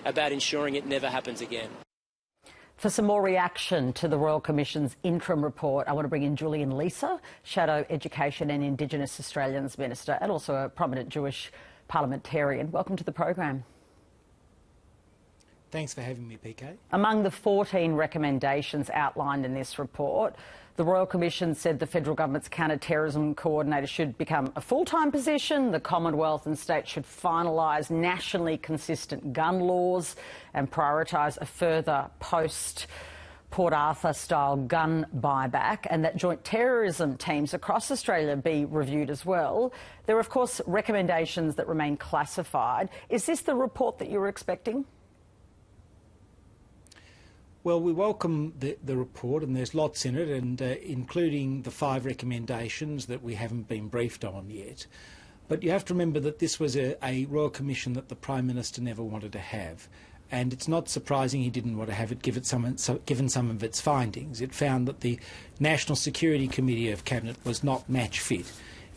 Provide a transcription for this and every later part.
about ensuring it never happens again. For some more reaction to the Royal Commission's interim report, I want to bring in Julian Leeser, Shadow Education and Indigenous Australians Minister, and also a prominent Jewish parliamentarian. Welcome to the program. Thanks for having me, PK. Among the 14 recommendations outlined in this report, the Royal Commission said the federal government's counter-terrorism coordinator should become a full-time position. The Commonwealth and states should finalise nationally consistent gun laws and prioritise a further post-Port Arthur-style gun buyback, and that joint terrorism teams across Australia be reviewed as well. There are, of course, recommendations that remain classified. Is this the report that you were expecting? Well, we welcome the report, and there's lots in it, and including the 5 recommendations that we haven't been briefed on yet. But you have to remember that this was a Royal Commission that the Prime Minister never wanted to have. And it's not surprising he didn't want to have it, given some of its findings. It found that the National Security Committee of Cabinet was not match fit.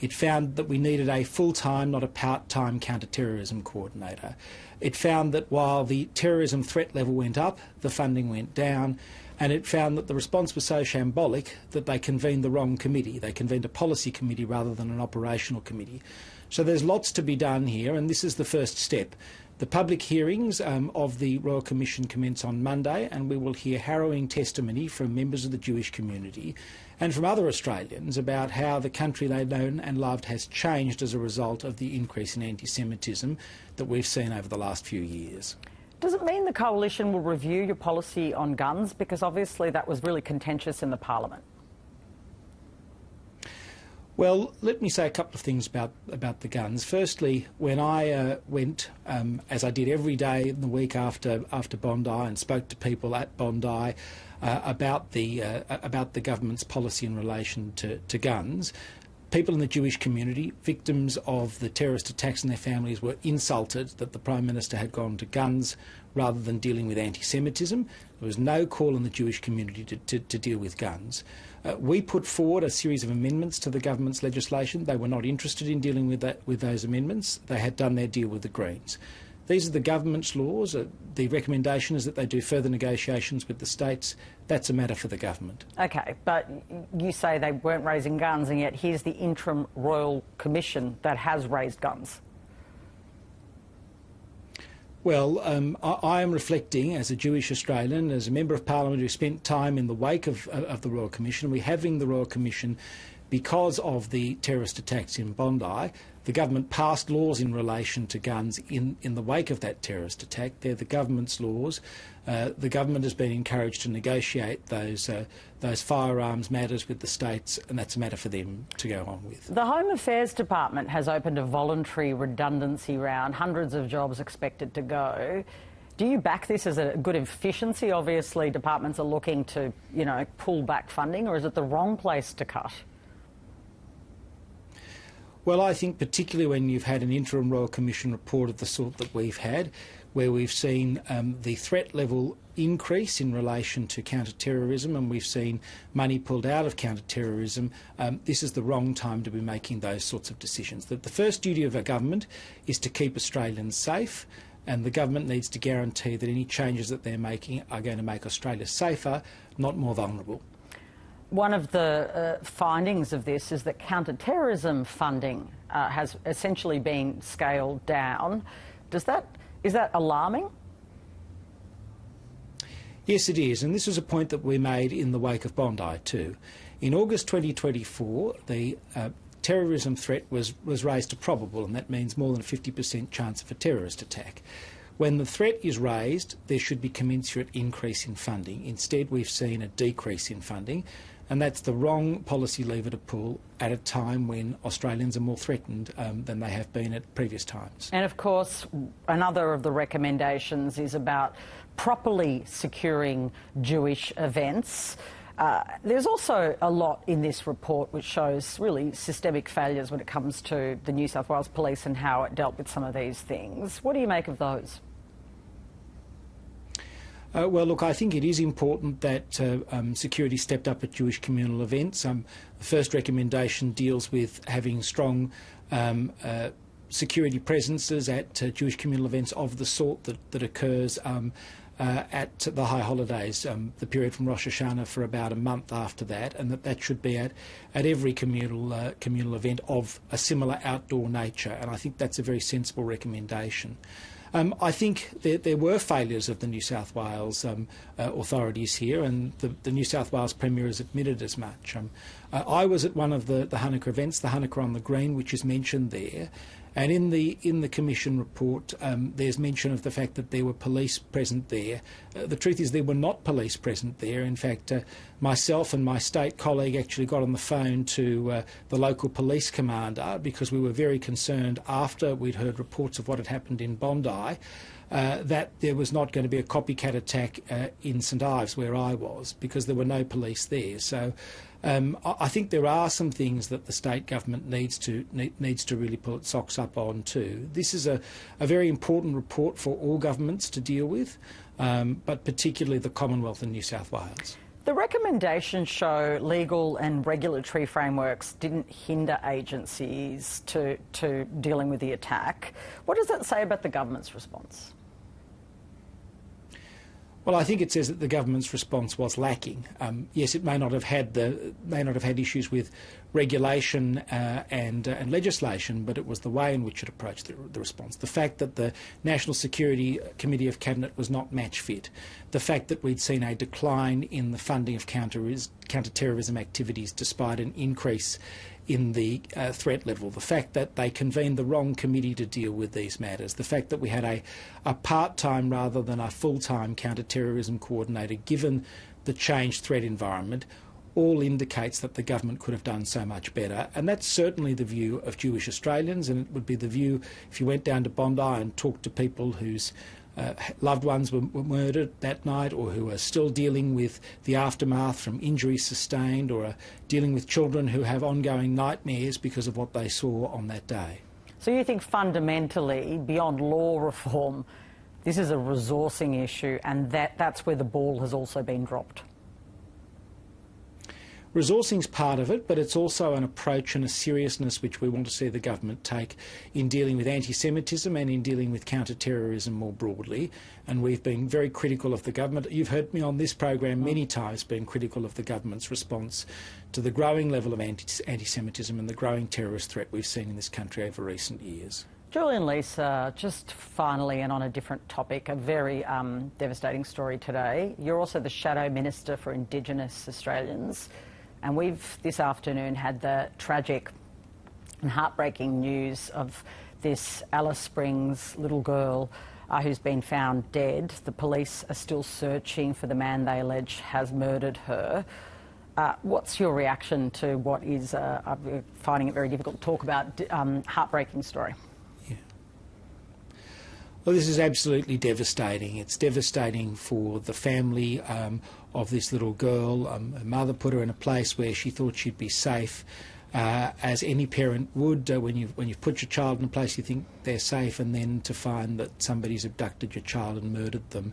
It found that we needed a full-time, not a part-time counter-terrorism coordinator. It found that while the terrorism threat level went up, the funding went down, and it found that the response was so shambolic that they convened the wrong committee. They convened a policy committee rather than an operational committee. So there's lots to be done here, and this is the first step. The public hearings of the Royal Commission commence on Monday, and we will hear harrowing testimony from members of the Jewish community and from other Australians about how the country they've known and loved has changed as a result of the increase in anti-Semitism that we've seen over the last few years. Does it mean the Coalition will review your policy on guns? Because obviously that was really contentious in the Parliament. Well, let me say a couple of things about the guns. Firstly, when I went, as I did every day in the week after Bondi, and spoke to people at Bondi about the government's policy in relation to guns, people in the Jewish community, victims of the terrorist attacks and their families, were insulted that the Prime Minister had gone to guns rather than dealing with anti-Semitism. There was no call in the Jewish community to deal with guns. We put forward a series of amendments to the government's legislation. They were not interested in dealing with those amendments. They had done their deal with the Greens. These are the government's laws. The recommendation is that they do further negotiations with the states. That's a matter for the government. OK, but you say they weren't raising guns, and yet here's the interim Royal Commission that has raised guns. Well, I am reflecting as a Jewish Australian, as a Member of Parliament who spent time in the wake of the Royal Commission. We're having the Royal Commission because of the terrorist attacks in Bondi. The government passed laws in relation to guns in the wake of that terrorist attack. They're the government's laws. The government has been encouraged to negotiate those firearms matters with the states, and that's a matter for them to go on with. The Home Affairs Department has opened a voluntary redundancy round, hundreds of jobs expected to go. Do you back this as a good efficiency? Obviously, departments are looking to, pull back funding, or is it the wrong place to cut? Well, I think particularly when you've had an interim Royal Commission report of the sort that we've had, where we've seen the threat level increase in relation to counter-terrorism, and we've seen money pulled out of counter-terrorism, this is the wrong time to be making those sorts of decisions. The first duty of a government is to keep Australians safe, and the government needs to guarantee that any changes that they're making are going to make Australia safer, not more vulnerable. One of the findings of this is that counter-terrorism funding has essentially been scaled down. Is that alarming? Yes, it is, and this was a point that we made in the wake of Bondi too. In August 2024, the terrorism threat was raised to probable, and that means more than a 50% chance of a terrorist attack. When the threat is raised, there should be commensurate increase in funding. Instead, we've seen a decrease in funding, and that's the wrong policy lever to pull at a time when Australians are more threatened than they have been at previous times. And of course, another of the recommendations is about properly securing Jewish events. There's also a lot in this report which shows really systemic failures when it comes to the New South Wales Police and how it dealt with some of these things. What do you make of those? Well, look, I think it is important that security stepped up at Jewish communal events. The first recommendation deals with having strong security presences at Jewish communal events of the sort that occurs at the high holidays, the period from Rosh Hashanah for about a month after that, and that should be at every communal event of a similar outdoor nature. And I think that's a very sensible recommendation. I think there were failures of the New South Wales authorities here, and the New South Wales Premier has admitted as much. I was at one of the Hanukkah events, the Hanukkah on the Green, which is mentioned there, and in the Commission report there's mention of the fact that there were police present there. The truth is there were not police present there. In fact, myself and my state colleague actually got on the phone to the local police commander because we were very concerned after we'd heard reports of what had happened in Bondi that there was not going to be a copycat attack in St Ives where I was, because there were no police there. So I think there are some things that the state government needs to really pull its socks up on too. This is a very important report for all governments to deal with, but particularly the Commonwealth and New South Wales. The recommendations show legal and regulatory frameworks didn't hinder agencies to dealing with the attack. What does that say about the government's response? Well, I think it says that the government's response was lacking. Yes, it may not have had issues with regulation and legislation, but it was the way in which it approached the response. The fact that the National Security Committee of Cabinet was not match fit, the fact that we'd seen a decline in the funding of counter-terrorism activities despite an increase in the threat level, the fact that they convened the wrong committee to deal with these matters, the fact that we had a part-time rather than a full-time counter-terrorism coordinator, given the changed threat environment, all indicates that the government could have done so much better. And that's certainly the view of Jewish Australians, and it would be the view if you went down to Bondi and talked to people whose loved ones were murdered that night, or who are still dealing with the aftermath from injuries sustained, or are dealing with children who have ongoing nightmares because of what they saw on that day. So you think fundamentally, beyond law reform, this is a resourcing issue, and that's where the ball has also been dropped? Resourcing's part of it, but it's also an approach and a seriousness which we want to see the government take in dealing with anti-Semitism and in dealing with counter-terrorism more broadly. And we've been very critical of the government. You've heard me on this program many times being critical of the government's response to the growing level of anti-Semitism and the growing terrorist threat we've seen in this country over recent years. Julian Leeser, just finally, and on a different topic, a very devastating story today. You're also the Shadow Minister for Indigenous Australians. And we've this afternoon had the tragic and heartbreaking news of this Alice Springs little girl who's been found dead. The police are still searching for the man they allege has murdered her. What's your reaction to what is, I'm finding it very difficult to talk about, heartbreaking story? Well, this is absolutely devastating. It's devastating for the family of this little girl. Her mother put her in a place where she thought she'd be safe, as any parent would. When you've put your child in a place you think they're safe, and then to find that somebody's abducted your child and murdered them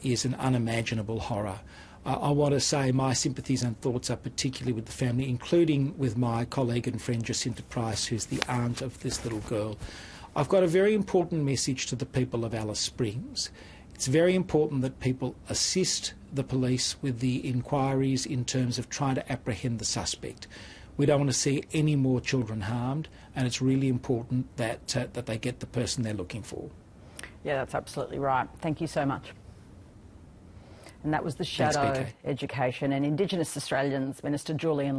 is an unimaginable horror. I want to say my sympathies and thoughts are particularly with the family, including with my colleague and friend Jacinta Price, who's the aunt of this little girl. I've got a very important message to the people of Alice Springs. It's very important that people assist the police with the inquiries in terms of trying to apprehend the suspect. We don't want to see any more children harmed, and it's really important that that they get the person they're looking for. Yeah, that's absolutely right. Thank you so much. And that was the Shadow Education and Indigenous Australians Minister Julian